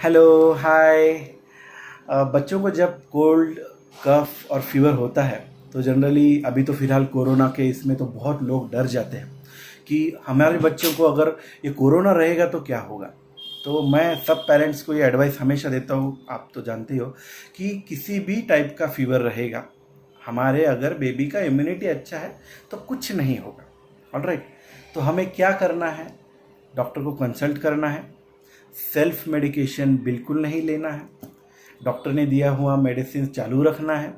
Hello hi. बच्चों को जब कोल्ड कफ और फीवर होता है तो जनरली अभी तो फ़िलहाल कोरोना के इसमें तो बहुत लोग डर जाते हैं कि हमारे बच्चों को अगर ये कोरोना रहेगा तो क्या होगा। तो मैं सब पेरेंट्स को ये एडवाइस हमेशा देता हूँ, आप तो जानते ही हो कि किसी भी टाइप का फीवर रहेगा, हमारे अगर बेबी का इम्यूनिटी अच्छा है तो कुछ नहीं होगा। ऑलराइट, तो हमें क्या करना है, डॉक्टर को कंसल्ट करना है, सेल्फ मेडिकेशन बिल्कुल नहीं लेना है, डॉक्टर ने दिया हुआ मेडिसिन चालू रखना है,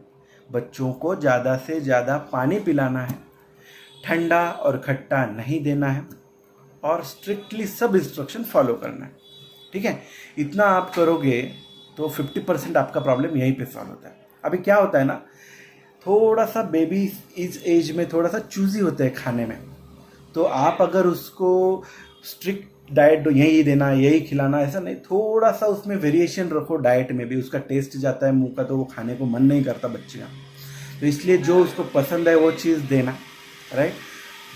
बच्चों को ज़्यादा से ज़्यादा पानी पिलाना है, ठंडा और खट्टा नहीं देना है और स्ट्रिक्टली सब इंस्ट्रक्शन फॉलो करना है। ठीक है, इतना आप करोगे तो 50% आपका प्रॉब्लम यहीं पे सॉल्व होता है। अभी क्या होता है ना, थोड़ा सा बेबी इस एज में थोड़ा सा चूज़ी होता है खाने में, तो आप अगर उसको स्ट्रिक्ट डाइट यही देना यही खिलाना ऐसा नहीं, थोड़ा सा उसमें वेरिएशन रखो। डाइट में भी उसका टेस्ट जाता है मुंह का तो वो खाने को मन नहीं करता बच्चे का, तो इसलिए जो उसको पसंद है वो चीज़ देना, राइट।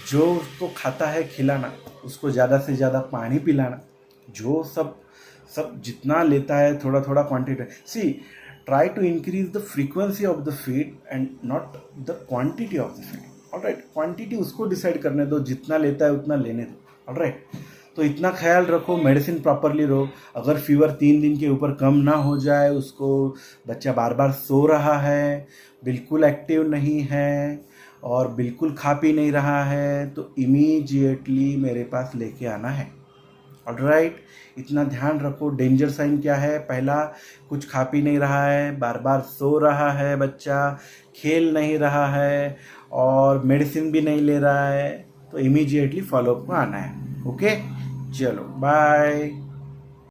जो उसको खाता है खिलाना, उसको ज़्यादा से ज़्यादा पानी पिलाना, जो सब सब जितना लेता है थोड़ा थोड़ा quantity. See, try to increase the frequency of the feed and not the quantity of the feed. Alright, quantity उसको डिसाइड करने दो, जितना लेता है उतना लेने दो। ऑलराइट, तो इतना ख्याल रखो, मेडिसिन प्रॉपरली लो। अगर फीवर 3 दिन के ऊपर कम ना हो जाए, उसको बच्चा बार बार सो रहा है, बिल्कुल एक्टिव नहीं है और बिल्कुल खा पी नहीं रहा है, तो इमीडिएटली मेरे पास लेके आना है। ऑलराइट, इतना ध्यान रखो। डेंजर साइन क्या है, पहला कुछ खा पी नहीं रहा है, बार बार सो रहा है बच्चा, खेल नहीं रहा है और मेडिसिन भी नहीं ले रहा है, तो इमीडिएटली फॉलोअप में आना है। ओके, चलो बाय।